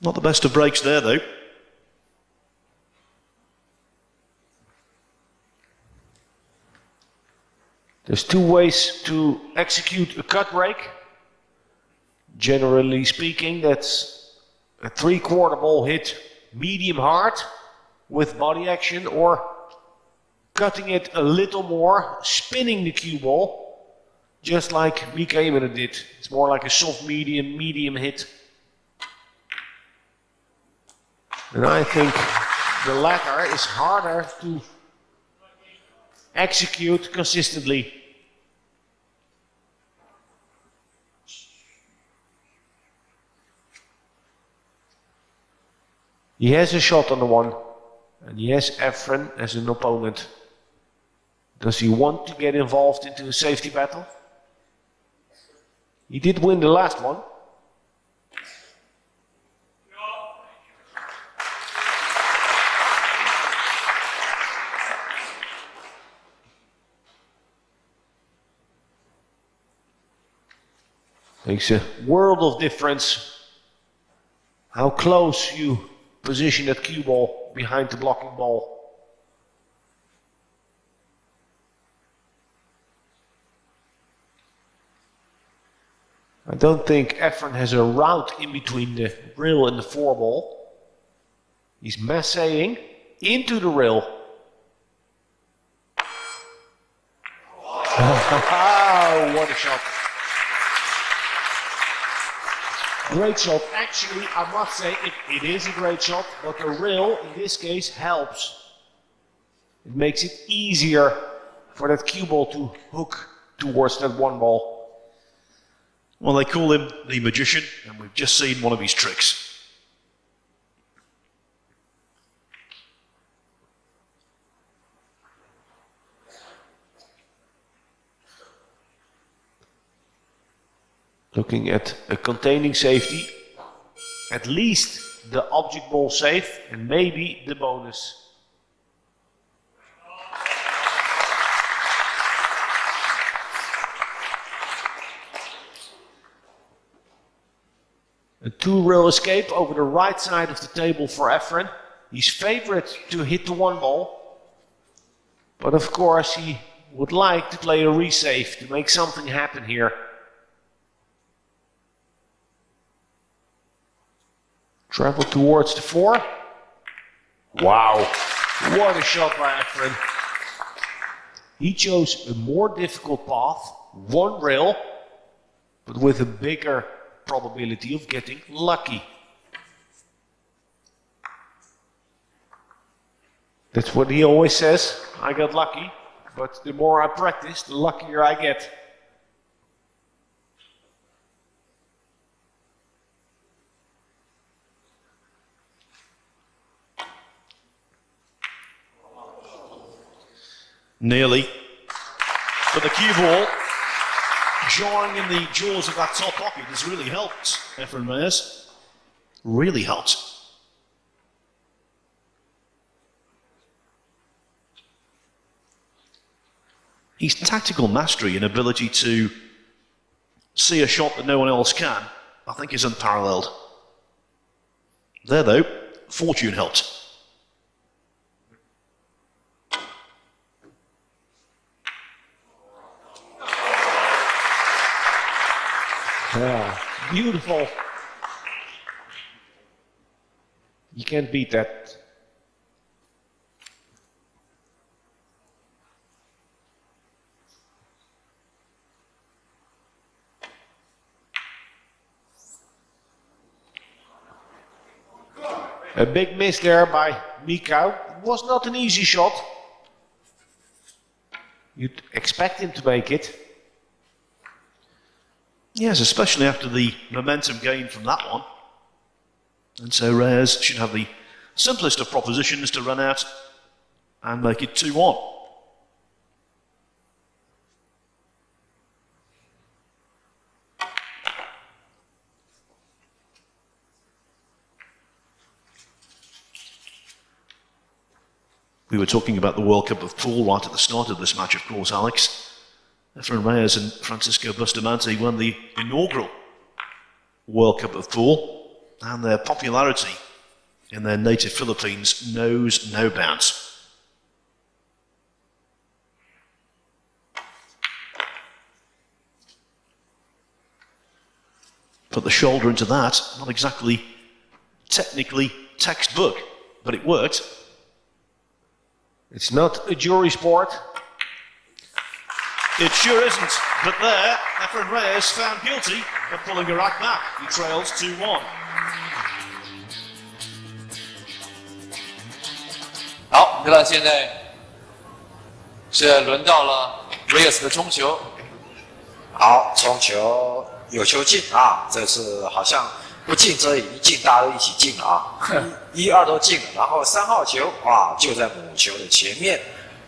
Not the best of breaks there, though. There's two ways to execute a cut break. Generally speaking, that's a 3/4 ball hit medium hard with body action, or cutting it a little more, spinning the cue ball, just like Mika Immonen did. It's more like a soft medium hit. And I think the latter is harder to execute consistently. He has a shot on the one, and he has Efren as an opponent. Does he want to get involved into a safety battle? He did win the last one. Makes a world of difference how close you position that cue ball behind the blocking ball. I don't think Efren has a route in between the rail and the 4-ball. He's massaging into the rail. Oh, what a shot. Great shot. Actually, I must say it is a great shot, but the rail in this case helps. It makes it easier for that cue ball to hook towards that 1-ball. Well, they call him the magician, and we've just seen one of his tricks. Looking at a containing safety, at least the object ball safe and maybe the bonus. A 2-rail escape over the right side of the table for Efren. He's favorite to hit the 1-ball, but of course he would like to play a resave to make something happen here. Travel towards the 4. Wow, what a shot by Efren. He chose a more difficult path, 1 rail, but with a bigger probability of getting lucky. That's what he always says, I got lucky, but the more I practice, the luckier I get. Nearly. But the cue ball, jarring in the jaws of that top pocket, has really helped Efren Reyes. Really helped. His tactical mastery and ability to see a shot that no one else can, I think, is unparalleled. There, though, fortune helped. Yeah, beautiful. You can't beat that. A big miss there by Mika. It was not an easy shot. You'd expect him to make it. Yes, especially after the momentum gained from that one. And so Reyes should have the simplest of propositions to run out and make it 2-1. We were talking about the World Cup of Pool right at the start of this match, of course, Alex. Efren Reyes and Francisco Bustamante won the inaugural World Cup of Pool. and their popularity in their native Philippines knows no bounds. Put the shoulder into that, not exactly technically textbook, but it worked. It's not a jury sport. It sure isn't, but there, Efren Reyes found guilty of pulling a rack back. He trails 2-1. 好，那现在是轮到了 Reyes 的冲球。好，冲球有球进啊，这次好像不进则已，一进大家都一起进了啊，一二都进了，然后3号球哇就在母球的前面，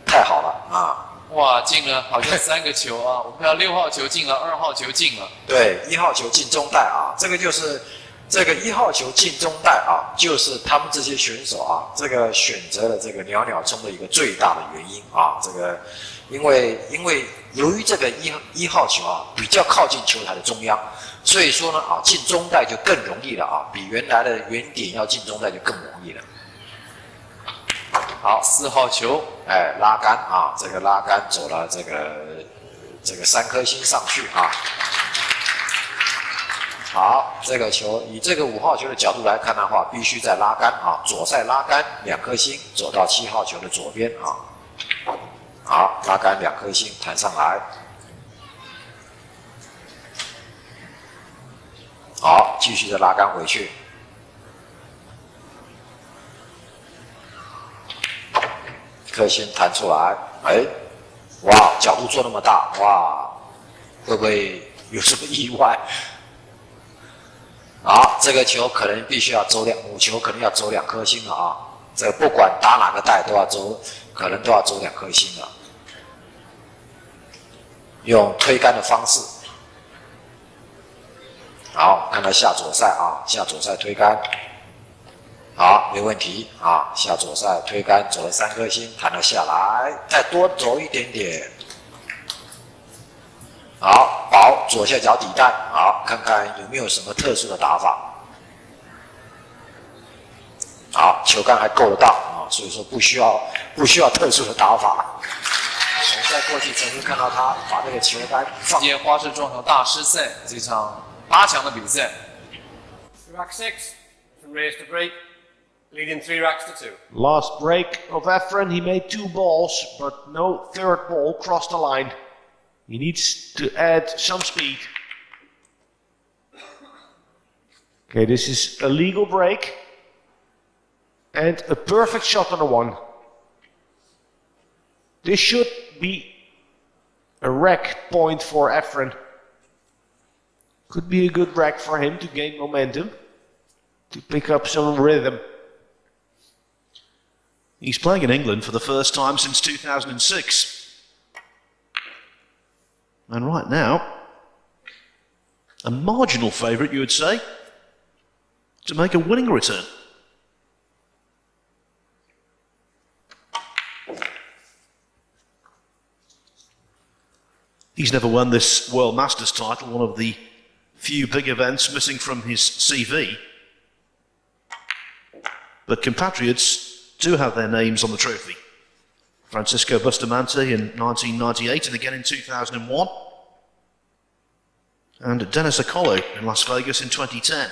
太好了啊！哇，进了好像3个球啊！我们看到6号球进了，2号球进了。对，1号球进中袋啊，这个就是这个1号球进中袋啊，就是他们这些选手啊，这个选择了这个袅袅冲的一个最大的原因啊，这个因为由于这个一号球啊比较靠近球台的中央，所以说呢啊进中袋就更容易了啊，比原来的原点要进中袋就更容易了。好，4号球，哎，拉杆啊，这个拉杆走了这个3颗星上去啊。好，这个球以这个5号球的角度来看的话，必须在拉杆啊，左塞拉杆2颗星，走到7号球的左边啊。好，拉杆2颗星弹上来。好，继续的拉杆回去。1颗星弹出来，哎，哇，角度做那么大，哇，会不会有什么意外？好，这个球可能必须要走母球可能要走2颗星了啊！这不管打哪个袋都要走，可能都要走2颗星了。用推杆的方式，好，看他下左塞啊，下左塞推杆，好，没问题啊，下左塞推杆走了3颗星，弹了下来，再多走一点点。好，保左下角底袋，好，看看有没有什么特殊的打法。好，球杆还够得到啊，所以说不需要特殊的打法。我们在过去曾经看到他把这个球杆放。今天花式撞球大师赛这场8强的比赛。Rack 6, from raise to break, leading 3 racks to 2. Last break of Efren, he made 2 balls, but no third ball crossed the line. He needs to add some speed. Okay, this is a legal break. And a perfect shot on the 1. This should be a rack point for Efren. Could be a good rack for him to gain momentum, to pick up some rhythm. He's playing in England for the first time since 2006. And right now, a marginal favourite, you would say, to make a winning return. He's never won this World Masters title, one of the few big events missing from his CV. But compatriots do have their names on the trophy. Francisco Bustamante in 1998 and again in 2001. And Dennis Acolo in Las Vegas in 2010.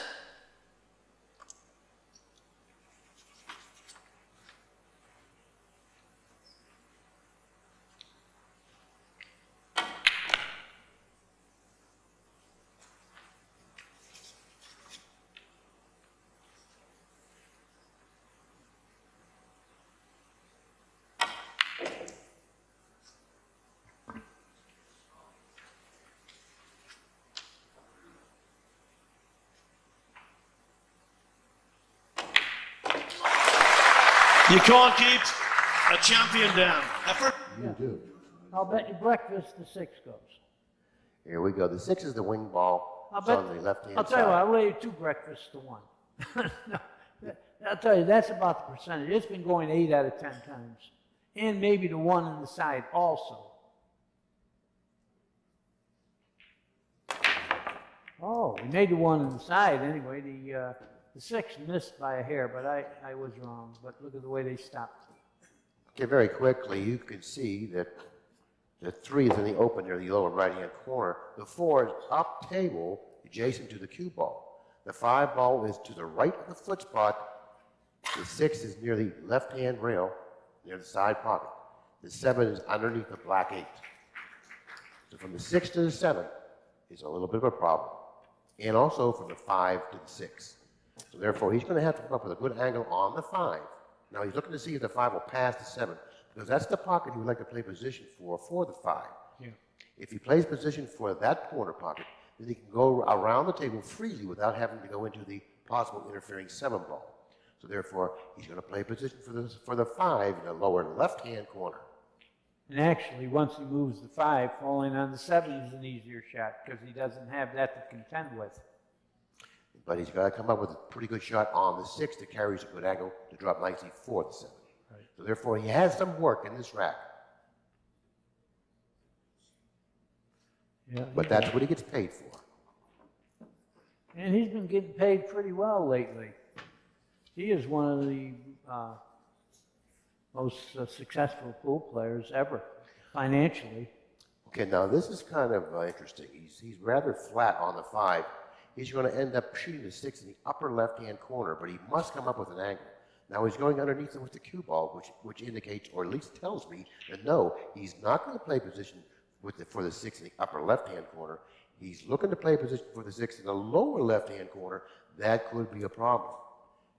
You can't keep a champion down. Effort. You do. I'll bet you breakfast the 6 goes. Here we go. The 6 is the wing ball. I'll It's bet. on the left-hand I'll tell you what. I'll lay you 2 breakfasts to 1. No, I'll tell you that's about the percentage. It's been going 8 out of 10 times, and maybe the 1 on the side also. Oh, we made the 1 on the side anyway. The 6 missed by a hair, but I was wrong. But look at the way they stopped. Okay, very quickly, you can see that the 3 is in the open near the lower right-hand corner. The 4 is up table, adjacent to the cue ball. The 5 ball is to the right of the foot spot. The 6 is near the left-hand rail, near the side pocket. The 7 is underneath the black 8. So from the 6 to the 7 is a little bit of a problem. And also from the 5 to the 6. So therefore, he's going to have to come up with a good angle on the 5. Now he's looking to see if the 5 will pass the 7, because that's the pocket he would like to play position for the 5. Yeah. If he plays position for that corner pocket, then he can go around the table freely without having to go into the possible interfering 7 ball. So therefore, he's going to play position for the 5 in the lower left-hand corner. And actually, once he moves the 5, falling on the 7 is an easier shot because he doesn't have that to contend with. But he's got to come up with a pretty good shot on the 6 that carries a good angle to drop nicely for the 7. Right. So therefore, he has some work in this rack. Yeah, But that's what he gets paid for. and he's been getting paid pretty well lately. He is one of the most successful pool players ever, financially. Okay, now this is kind of interesting. He's rather flat on the 5. He's going to end up shooting the 6 in the upper left-hand corner, but he must come up with an angle. Now he's going underneath it with the cue ball, which indicates, or at least tells me, that no, he's not going to play position for the 6 in the upper left-hand corner. He's looking to play position for the 6 in the lower left-hand corner. That could be a problem.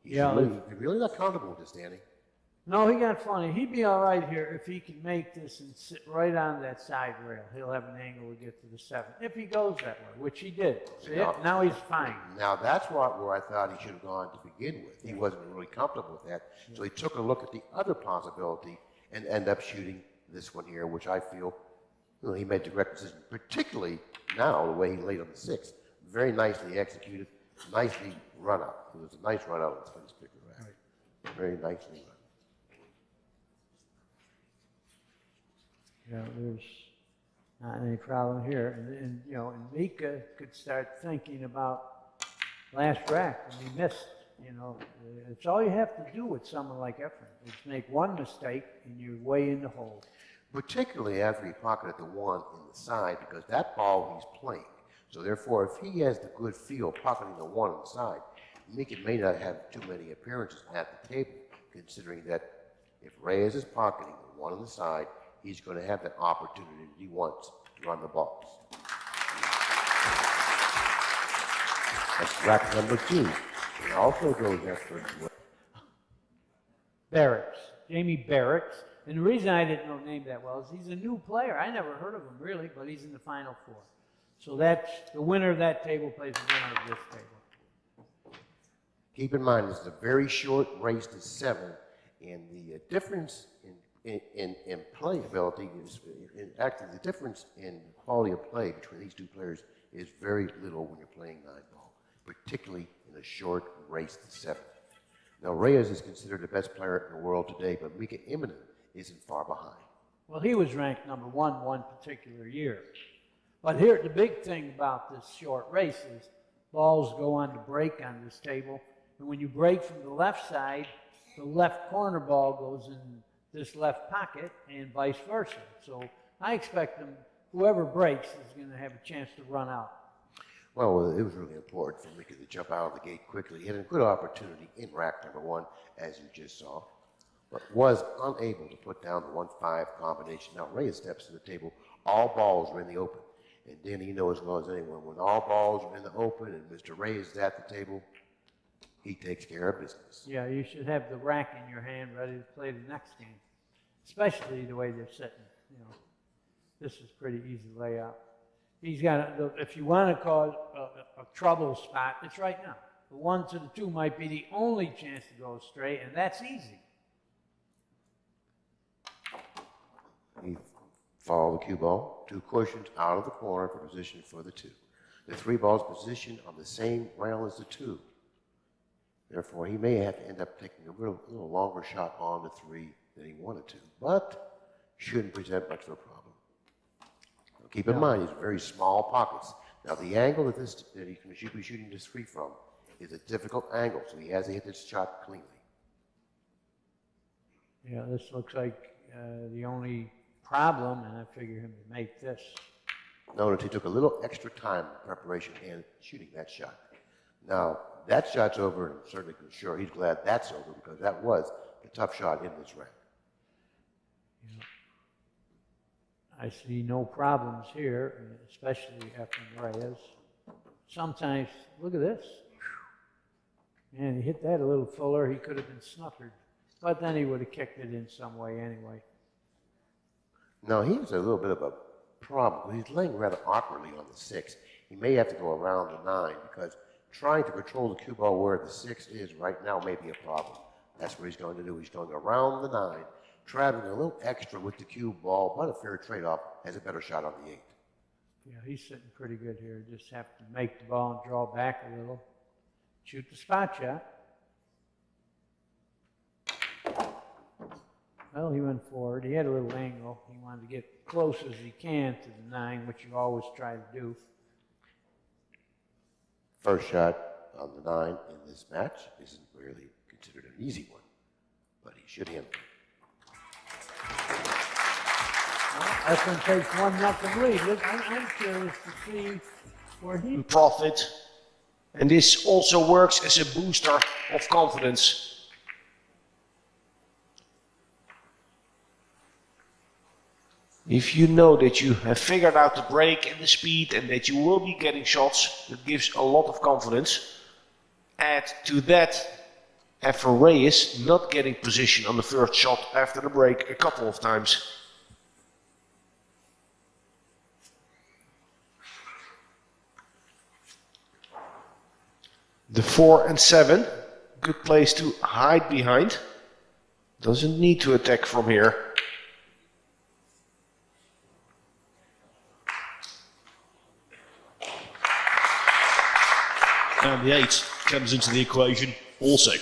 He's really not comfortable with this standing. No, he got funny. He'd be all right here if he could make this and sit right on that side rail. He'll have an angle to get to the 7, if he goes that way, which he did. See it? Now he's fine. Now that's where I thought he should have gone to begin with. He wasn't really comfortable with that. So he took a look at the other possibility and ended up shooting this one here, which I feel he made the correct decision, particularly now the way he laid on the 6. Very nicely executed, nicely run out. It was a nice run out on this particular rack. Right. Very nicely run. Yeah, there's not any problem here. And Mika could start thinking about last rack when he missed. It's all you have to do with someone like Efren. Is make one mistake and you're way in the hole. Particularly after he pocketed the 1 in the side, because that ball he's playing. So therefore, if he has the good feel pocketing the 1 on the side, Mika may not have too many appearances at the table, considering that if Reyes is pocketing the 1 on the side, he's going to have that opportunity that he wants to run the balls. That's rack number 2. It also goes after Barracks, Jamie Barracks. And the reason I didn't know name that well is he's a new player. I never heard of him really, but he's in the Final 4. So that's the winner of that table plays the winner of this table. Keep in mind, this is a very short race to 7, and the difference in playability is, actually the difference in quality of play between these 2 players is very little when you're playing 9-ball, particularly in a short race to 7. Now, Reyes is considered the best player in the world today, but Mika Immonen isn't far behind. Well, he was ranked number 1 one particular year. But here, the big thing about this short race is balls go on to break on this table. And when you break from the left side, the left corner ball goes in this left pocket and vice versa. So I expect whoever breaks is going to have a chance to run out. Well, it was really important for Mika to jump out of the gate quickly. He had a good opportunity in rack number 1, as you just saw, but was unable to put down the 1-5 combination. Now, Reyes steps to the table. All balls are in the open. And Danny, you know as well as anyone, when all balls are in the open and Mr. Reyes is at the table, he takes care of business. Yeah, you should have the rack in your hand ready to play the next game, especially the way they're sitting. This is pretty easy layout. He's got, if you want to call it a trouble spot, it's right now. The 1 to the 2 might be the only chance to go straight, and that's easy. He followed the cue ball, 2 cushions out of the corner for position for the 2. The 3 balls positioned on the same rail as the 2. Therefore, he may have to end up taking a little longer shot on the 3 than he wanted to, but shouldn't present much of a problem. Now, keep in mind, these are very small pockets. Now, the angle that he should be shooting this 3 from is a difficult angle, so he has to hit this shot cleanly. Yeah, this looks like the only problem, and I figure him to make this. Notice he took a little extra time in preparation and shooting that shot. Now, that shot's over, and I'm certainly sure he's glad that's over because that was a tough shot in this rank. Yeah. I see no problems here, especially Efren Reyes. Sometimes, look at this. Man, he hit that a little fuller, he could have been snookered. But then he would have kicked it in some way anyway. Now, he has a little bit of a problem. He's laying rather awkwardly on the 6. He may have to go around the 9 because trying to control the cue ball where the 6 is right now may be a problem. That's what he's going to do. He's going around the 9, traveling a little extra with the cue ball, but a fair trade-off, has a better shot on the 8. Yeah, he's sitting pretty good here. Just have to make the ball and draw back a little. Shoot the spot shot. Well, he went forward. He had a little angle. He wanted to get close as he can to the 9, which you always try to do. First shot on the 9 in this match isn't really considered an easy one, but he should hit. Efren takes 1-0 lead. Look, I'm curious to see where he... Profit. And this also works as a booster of confidence. If you know that you have figured out the break and the speed and that you will be getting shots, that gives a lot of confidence. Add to that Efren Reyes not getting position on the first shot after the break a couple of times. The 4 and 7, good place to hide behind. Doesn't need to attack from here. And the 8 comes into the equation also.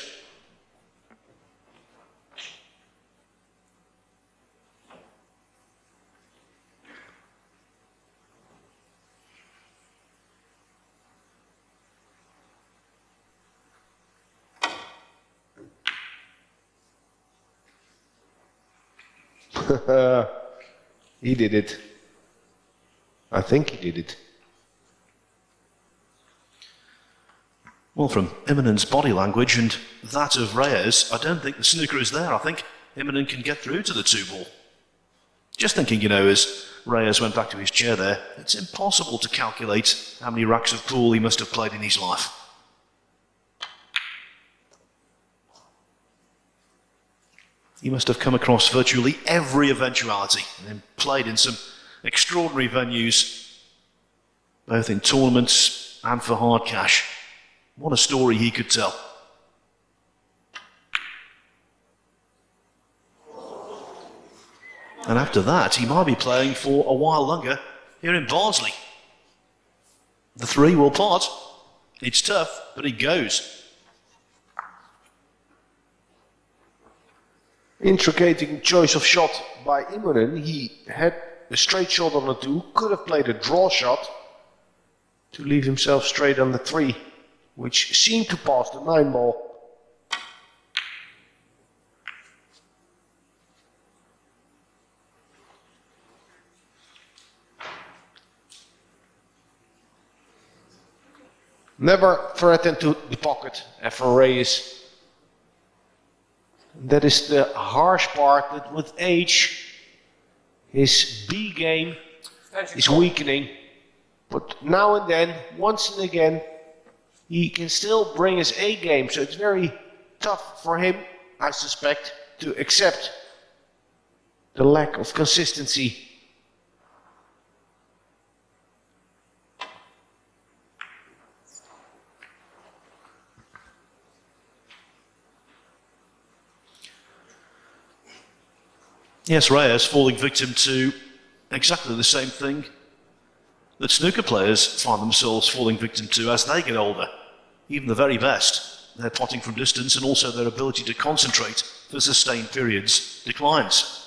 He did it. I think he did it. Well, from Immonen's body language and that of Reyes, I don't think the snooker is there. I think Immonen can get through to the 2-ball. Just thinking, you know, as Reyes went back to his chair there, it's impossible to calculate how many racks of pool he must have played in his life. He must have come across virtually every eventuality and then played in some extraordinary venues, both in tournaments and for hard cash. What a story he could tell. And after that, he might be playing for a while longer here in Barnsley. The 3 will pot. It's tough, but he goes. Intriguing choice of shot by Immonen. He had a straight shot on the 2, could have played a draw shot to leave himself straight on the 3, which seemed to pass the 9 ball. Never threatened to the pocket, Efren Reyes. That is the harsh part, that with age, his B game is weakening. But now and then, once and again, he can still bring his A game. So it's very tough for him, I suspect, to accept the lack of consistency. Yes, Reyes falling victim to exactly the same thing that snooker players find themselves falling victim to as they get older. Even the very best, their potting from distance and also their ability to concentrate for sustained periods declines.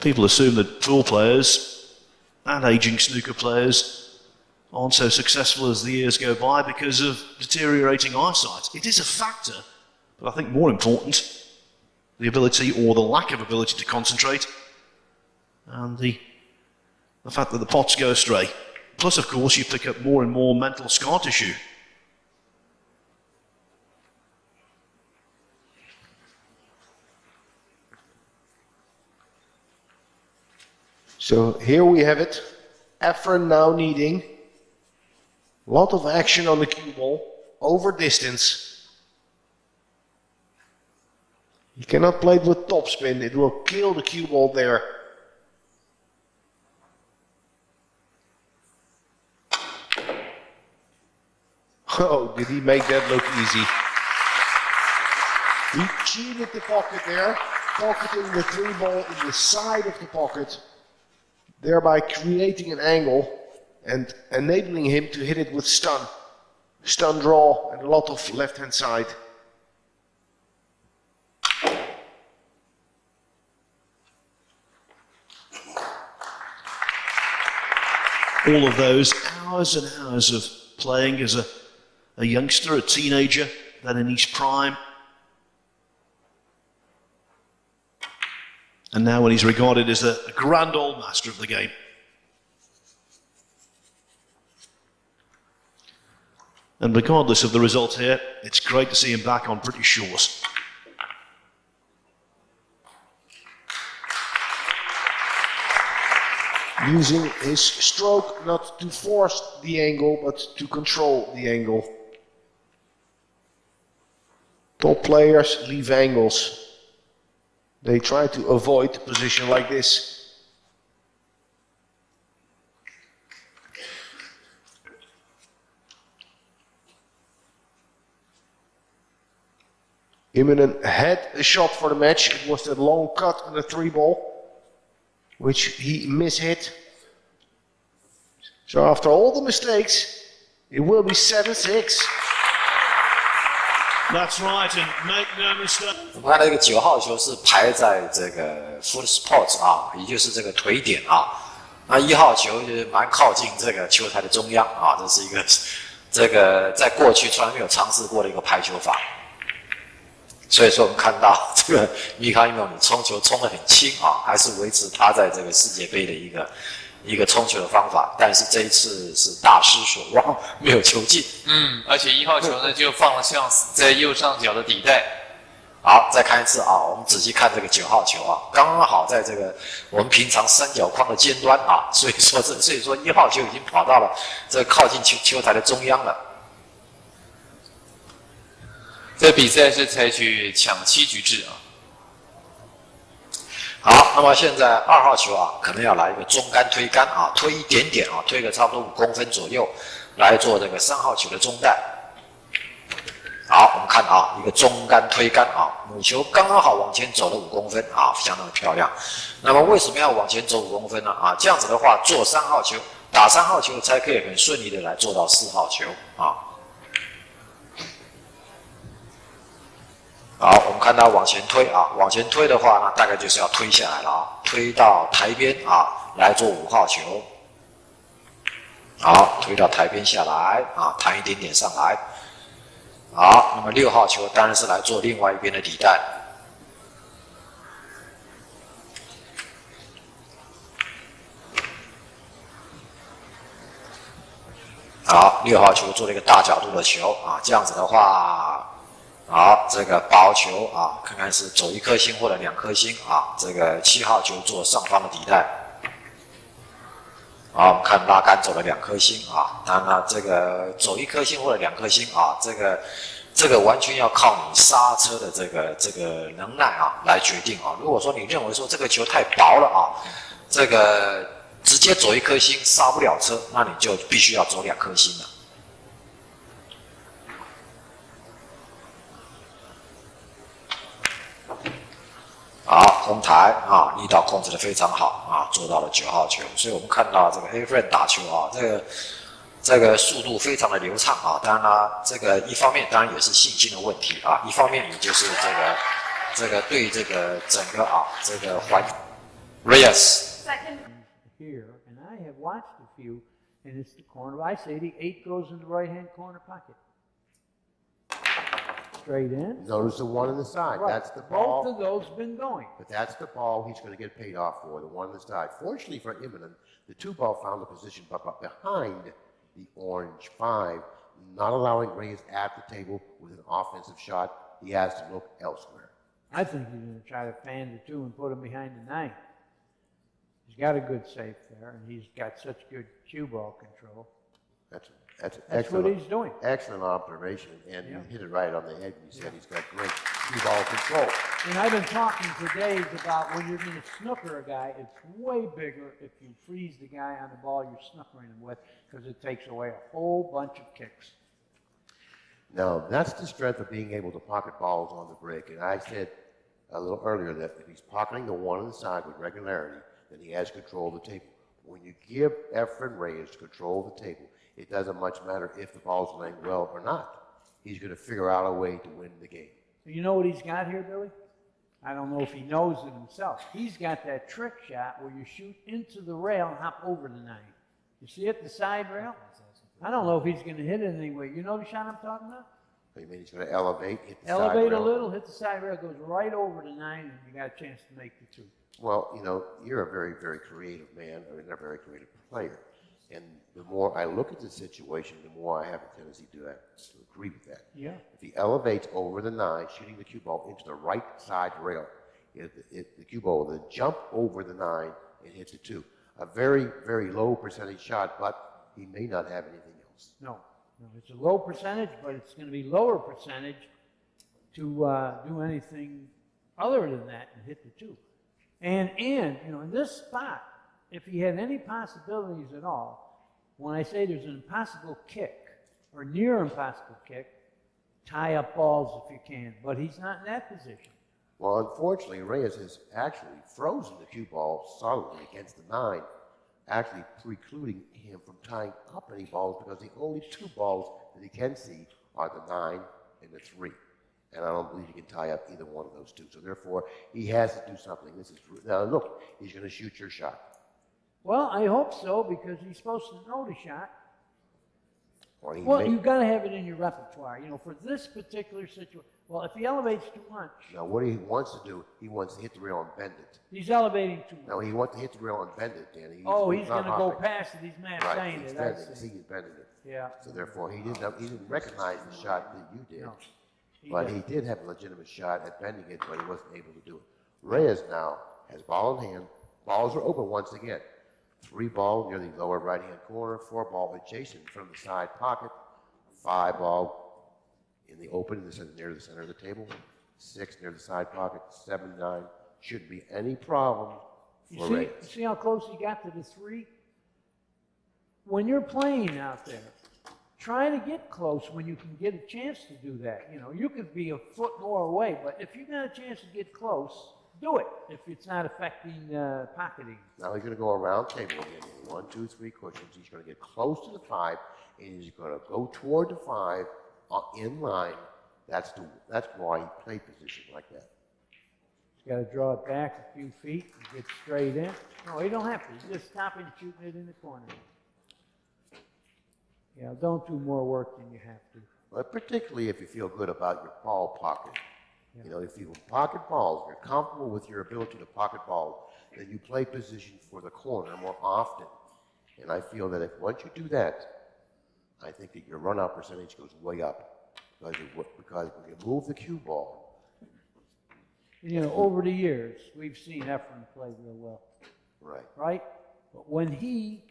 People assume that pool players and aging snooker players aren't so successful as the years go by because of deteriorating eyesight. It is a factor, but I think more important, the ability or the lack of ability to concentrate, and the fact that the pots go astray. Plus, of course, you pick up more and more mental scar tissue. So here we have it. Efren now needing a lot of action on the cue ball over distance. He cannot play it with topspin. It will kill the cue ball there. Oh, did he make that look easy? He cheated the pocket there, pocketing the 3 ball in the side of the pocket, thereby creating an angle and enabling him to hit it with stun. Stun draw and a lot of left-hand side. All of those hours and hours of playing as a youngster, a teenager, then in his prime. And now when he's regarded as a grand old master of the game. And regardless of the result here, it's great to see him back on British shores. Using his stroke not to force the angle, but to control the angle. Top players leave angles. They try to avoid a position like this. Immonen had a shot for the match. It was that long cut and the 3 ball, which he mishit. So after all the mistakes, it will be 7-6. That's right, and make no mistake. 我们看到这个9号球是排在这个 foot spot 啊，也就是这个腿点啊。那1号球就是蛮靠近这个球台的中央啊，这是一个这个在过去从来没有尝试过的一个排球法。所以说我们看到这个米卡伊莫尼冲球冲得很轻啊，还是维持他在这个世界杯的一个冲球的方法，但是这一次是大失所望，没有球进。而且1号球呢就放了像在右上角的底带。好，再看一次啊，我们仔细看这个9号球啊，刚刚好在这个我们平常三角框的尖端啊，所以说1号球已经跑到了这靠近球台的中央了。这比赛是采取抢7局制啊。好，那么现在2号球啊，可能要来一个中杆推杆啊，推一点点啊，推个差不多5公分左右，来做这个3号球的中带。好，我们看啊，一个中杆推杆啊，母球刚刚好往前走了5公分啊，相当的漂亮。那么为什么要往前走5公分呢？啊，这样子的话，做3号球，打3号球才可以很顺利的来做到4号球啊。好，我们看到往前推啊，往前推的话呢，大概就是要推下来了啊，推到台边啊，来做5号球。好，推到台边下来啊，弹一点点上来。好，那么6号球当然是来做另外一边的底带。好，6号球做了一个大角度的球啊，这样子的话。好，这个薄球啊，看看是走1颗星或者2颗星啊。这个7号球做上方的底带。好，我们看拉杆走了2颗星啊。当然了，这个走1颗星或者2颗星啊，这个完全要靠你刹车的这个能耐啊来决定啊。如果说你认为说这个球太薄了啊，这个直接走1颗星刹不了车，那你就必须要走2颗星了。好，红台啊，力道控制得非常好啊，做到了9号球。所以我们看到这个 Efren 打球啊，这个速度非常的流畅啊。当然啦，这个一方面当然也是信心的问题啊，一方面也就是这个对这个整个啊这个 Reyes. Second. Here, and I have watched a few, and it's the corner. I say the 8 goes in the right-hand corner pocket. Straight in. Notice the one on the side. Right. That's the ball. Both of those been going. But that's the ball he's going to get paid off for, the one on the side. Fortunately for Immonen, the 2 ball found the position but behind the orange 5, not allowing Reyes at the table with an offensive shot. He has to look elsewhere. I think he's going to try to fan the 2 and put him behind the 9. He's got a good safe there, and he's got such good cue ball control. That's what he's doing. Excellent observation, and you hit it right on the head when you said he's got great cue ball control. And I've been talking for days about when you're going to snooker a guy, it's way bigger if you freeze the guy on the ball you're snookering him with, because it takes away a whole bunch of kicks. Now, that's the strength of being able to pocket balls on the break. And I said a little earlier that if he's pocketing the one on the side with regularity, then he has control of the table. When you give Efren Reyes control of the table, it doesn't much matter if the ball's laying well or not. He's going to figure out a way to win the game. You know what he's got here, Billy? I don't know if he knows it himself. He's got that trick shot where you shoot into the rail and hop over the 9. You see it, the side rail? I don't know if he's going to hit it anyway. You know the shot I'm talking about? You mean he's going to elevate, hit the side Elevate rail? a little, hit the side rail, goes right over the 9, and you got a chance to make the 2. Well, you know, you're a very, very creative man, or a very creative player. And the more I look at the situation, the more I have a tendency to agree with that. Yeah. If he elevates over the 9, shooting the cue ball into the right side rail, the cue ball will jump over the 9 and hit the 2. A very, very low percentage shot, but he may not have anything else. No, it's a low percentage, but it's going to be lower percentage to do anything other than that and hit the 2. And you know, in this spot, if he had any possibilities at all, when I say there's an impossible kick or near impossible kick, tie up balls if you can. But he's not in that position. Well, unfortunately, Reyes has actually frozen the cue ball solidly against the 9, actually precluding him from tying up any balls because the only 2 balls that he can see are the 9 and the 3. And I don't believe he can tie up either one of those 2. So therefore, he has to do something. Now look, he's going to shoot your shot. Well, I hope so, because he's supposed to know the shot. Well, you've got to have it in your repertoire, you know, for this particular situation. Well, if he elevates too much. Now, what he wants to do, he wants to hit the rail and bend it. He's elevating too much. No, he wants to hit the rail and bend it, Danny. He's going to go past it. He's not saying he's it. bending. See, he's bending it. Yeah. So therefore, he didn't recognize the shot that you did. No, he did have a legitimate shot at bending it, but he wasn't able to do it. Reyes now has ball in hand. Balls are open once again. 3 ball near the lower right-hand corner, 4 ball adjacent from the side pocket, 5 ball in the open near the center of the table, 6 near the side pocket, 7, 9. Shouldn't be any problem for Reyes. You see how close he got to the 3? When you're playing out there, try to get close when you can get a chance to do that. You know, you could be a foot more away, but if you got a chance to get close, do it if it's not affecting pocketing. Now he's going to go around table again. 1, 2, 3 cushions. He's going to get close to the 5, and he's going to go toward the 5 in line. That's why he played position like that. He's got to draw it back a few feet and get straight in. No, you don't have to. You just stop and shooting it in the corner. Yeah, don't do more work than you have to. But particularly if you feel good about your ball pocket. Yeah. You know, if you pocket balls, you're comfortable with your ability to pocket balls, then you play position for the corner more often. And I feel that once you do that, I think that your run-out percentage goes way up because when you move the cue ball. You know, over the years, we've seen Efren play real well. Right. Right? But when he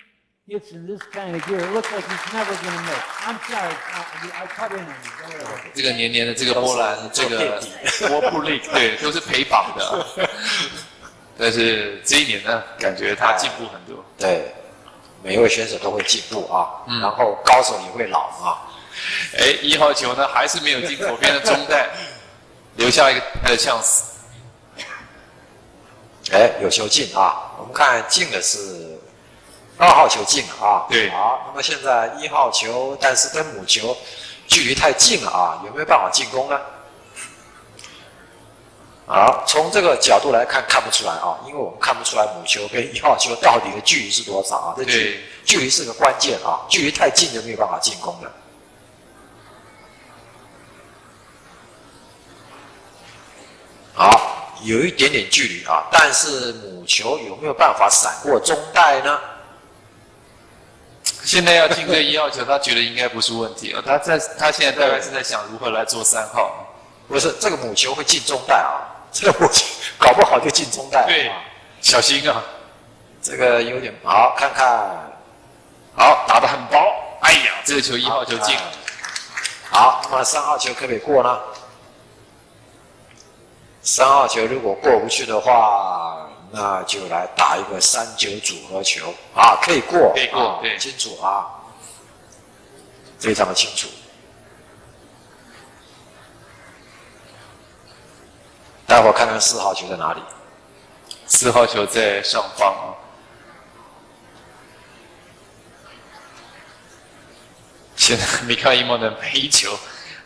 gets in this kind of gear, it looks like he's never going to miss. I'm sorry, I cut in on you. 这个年年的这个波兰，这个波布利，对，都是陪绑的。但是这一年呢，感觉他进步很多。对，每一位选手都会进步啊，然后高手也会老啊。1号球呢还是没有进左边的中袋，留下一个chance。有球进啊！我们看进的是2号球进了啊。对。好，那么现在1号球，但是跟母球距离太近了啊，有没有办法进攻呢？好，从这个角度来看，看不出来啊，因为我们看不出来母球跟1号球到底的距离是多少啊？这距离是个关键啊，距离太近就没有办法进攻了。好，有一点点距离啊，但是母球有没有办法闪过中带呢？现在要进这1号球，他觉得应该不是问题啊。他现在大概是在想如何来做3号。不是，这个母球会进中带啊，这个母球搞不好就进中带。对，小心啊！这个有点好，看看，好，打得很薄。哎呀，这个球1号球进了。好，那么3号球可不可以过呢？3号球如果过不去的话，那就来打一个3-9组合球啊，可以过，可以过，对，清楚啊，非常的清楚。待会儿看看4号球在哪里。4号球在上方啊。现在米卡伊莫的每一球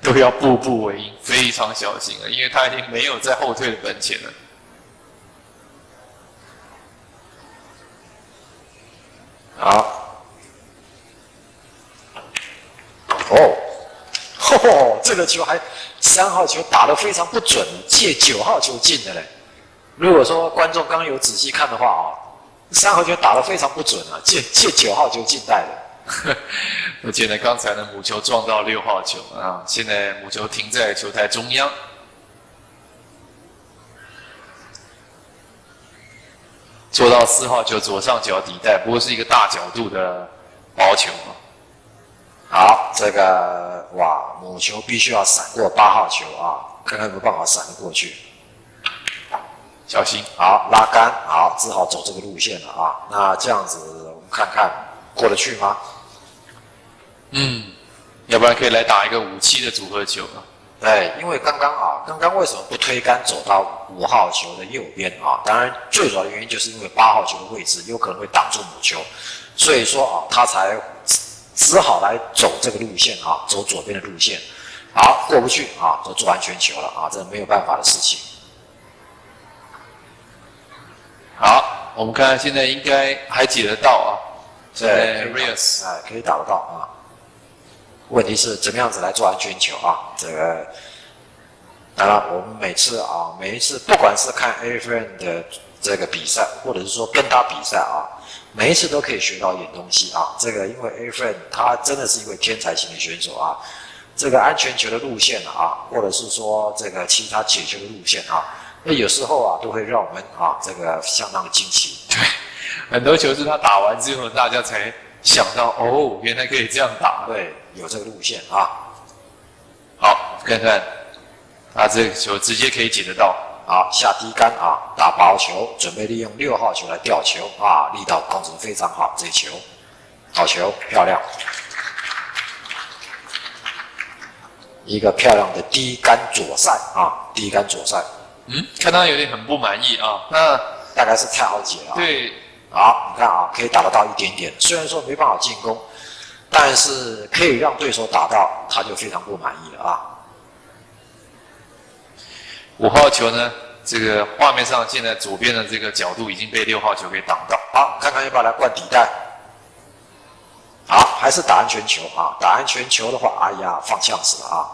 都要步步为营，非常小心了，因为他已经没有在后退的本钱了。好，哦，这个球还3号球打得非常不准，借9号球进的嘞。如果说观众刚刚有仔细看的话啊，3号球打得非常不准啊，借9号球进袋的。我记得刚才的母球撞到6号球啊，现在母球停在球台中央。做到4号球左上角底袋，不过是一个大角度的薄球啊。好，这个哇，母球必须要闪过8号球啊，看看有没有办法闪得过去。小心，好，拉杆，好，只好走这个路线了啊。那这样子，我们看看过得去吗？要不然可以来打一个5-7的组合球啊。对，因为刚刚为什么不推杆走到5号球的右边啊？当然，最主要的原因就是因为8号球的位置有可能会挡住母球，所以说啊，他才只好来走这个路线啊，走左边的路线。好，过不去啊，就做安全球了啊，这没有办法的事情。好，我们看现在应该还解得到啊。现在 Reyes 可以打得到啊。问题是怎么样子来做安全球啊？这个当然，我们每一次不管是看 Efren 的这个比赛，或者是说跟他比赛啊，每一次都可以学到一点东西啊。这个因为 Efren 他真的是一位天才型的选手啊，这个安全球的路线啊，或者是说这个其他解球的路线啊，那有时候啊都会让我们啊这个相当的惊奇。对，很多球是他打完之后，大家才想到哦，原来可以这样打。对，有这个路线啊。好，看看他这个球直接可以解得到。好，下低杆啊，打薄球，准备利用6号球来吊球啊，力道控制非常好，这一球好球，漂亮，一个漂亮的低杆左塞啊，低杆左塞。看他有点很不满意啊，那大概是太好解了啊。对，好，你看啊，可以打得到一点点，虽然说没办法进攻，但是可以让对手打到，他就非常不满意了啊。5号球呢，这个画面上现在左边的这个角度已经被6号球给挡到。好，看看要不要来灌底袋。好，还是打安全球啊！打安全球的话，哎呀，放呛死了啊！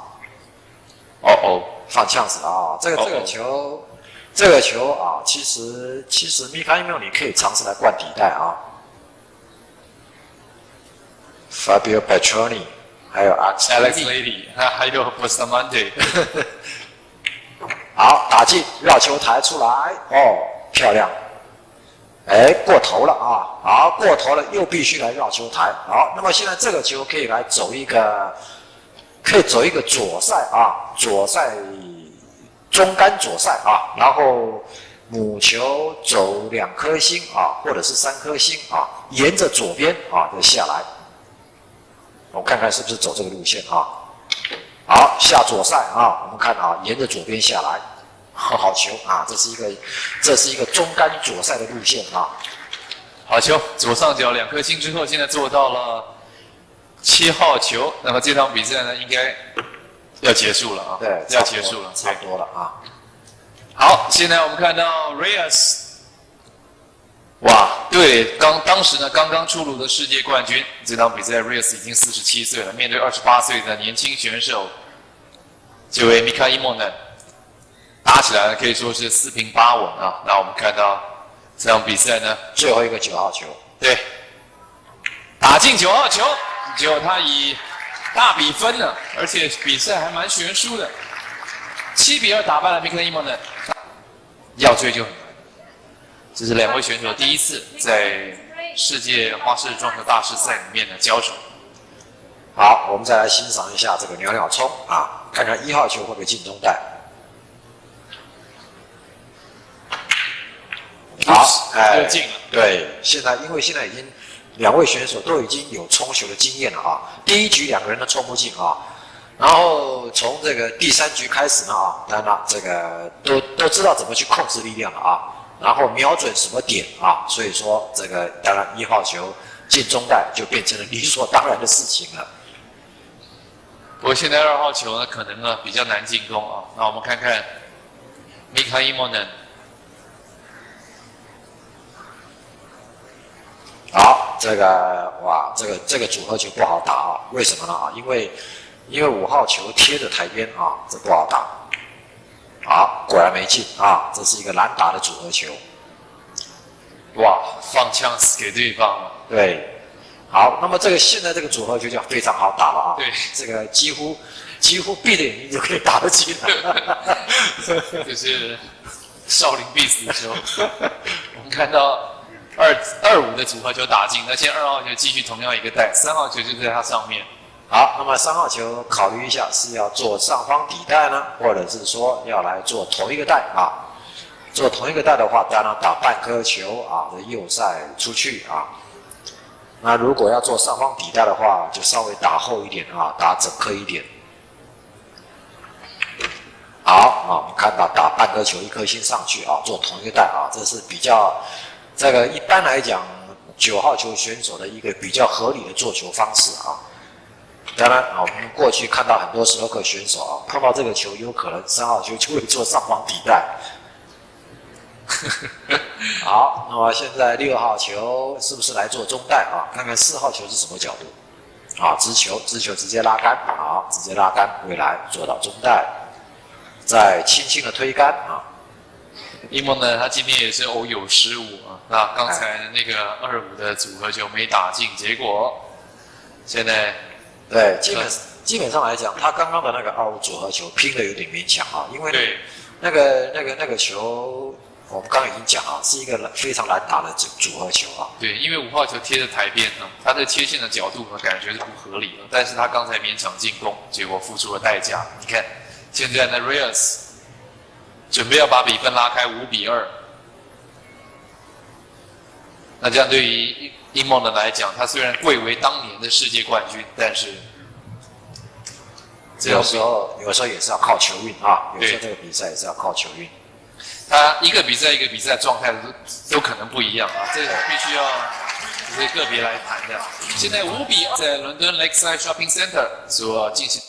放呛死了啊！这个球啊，其实米卡伊缪你可以尝试来灌底袋啊。Fabio Petroni， 还有 Alex Lady， 还有 Bustamante。好，打进绕球台出来，哦，漂亮。哎，过头了啊！好，过头了，又必须来绕球台。好，那么现在这个球可以来走一个左塞啊，左塞中杆左塞啊，然后母球走2颗星啊，或者是3颗星啊，沿着左边啊就下来。我们看看是不是走这个路线啊？好，下左塞啊，我们看啊，沿着左边下来。好球啊！这是一个中杆左塞的路线啊。好球，左上角2颗星之后，现在做到了7号球。那么这场比赛呢，应该要结束了啊。对，要结束了，差不多了啊。好，好，现在我们看到 Reyes， 哇，对，当时呢刚刚出炉的世界冠军，这场比赛 Reyes 已经47岁了，面对28岁的年轻选手，这位 Mika Immonen， 打起来呢可以说是4平8稳啊。那我们看到这场比赛呢，最后一个9号球，对，打进9号球，结果他以大比分呢，而且比赛还蛮悬殊的，7比2打败了 Mika Immonen， 要追就很难。这是2位选手第一次在世界花式撞球大师赛里面的交手。好，我们再来欣赏一下这个袅袅冲啊，看看1号球会不会进中袋。好，又进了。对，因为现在已经2位选手都已经有冲球的经验了啊。第一局2个人都冲不进啊，然后从这个第3局开始呢啊，当然了，这个都知道怎么去控制力量了啊，然后瞄准什么点啊，所以说这个当然1号球进中袋就变成了理所当然的事情了。不过现在2号球呢，可能呢比较难进攻啊。那我们看看 Mika Immonen。好，这个哇，这个组合球不好打啊，为什么呢啊？因为5号球贴着台边啊，这不好打。好，果然没进啊，这是一个难打的组合球。哇，放枪给对方了。对，好，那么现在这个组合球就非常好打了啊。对，这个几乎闭着眼睛就可以打得进了。就是少林必死的时候，我们看到2-5的组合球打进，那现在2号球继续同样一个带，3号球就在它上面。好，那么3号球考虑一下是要做上方底带呢，或者是说要来做同一个带啊？做同一个带的话，当然打半颗球啊，这右塞出去啊。那如果要做上方底带的话，就稍微打厚一点啊，打整颗一点。好啊，我们看到打半颗球1颗星上去啊，做同一个带啊，这是比较这个一般来讲9号球选手的一个比较合理的做球方式啊。当然啊，我们过去看到很多snooker选手啊，碰到这个球，有可能3号球就会做上方底带。好，那么现在6号球是不是来做中带啊？看看4号球是什么角度啊？直球直接拉杆，好，直接拉杆回来做到中带，再轻轻的推杆啊。Immonen他今天也是偶有失误啊，那刚才那个2-5的组合球没打进，结果现在。对，基本上来讲，他刚刚的那个2-5组合球拼的有点勉强啊，因为那个球，我们刚刚已经讲啊，是一个非常难打的组合球啊。对，因为5号球贴着台边啊，他的切线的角度呢，感觉是不合理的，但是他刚才勉强进攻，结果付出了代价。你看，现在呢 Reyes 准备要把比分拉开5比2，那这样对于Immonen来讲，他虽然贵为当年的世界冠军，但是有时候也是要靠球运啊，有时候这个比赛也是要靠球运。他一个比赛一个比赛状态都可能不一样啊，这必须要个别来谈的。现在5比2，在伦敦 Lakeside Shopping Center 所进行。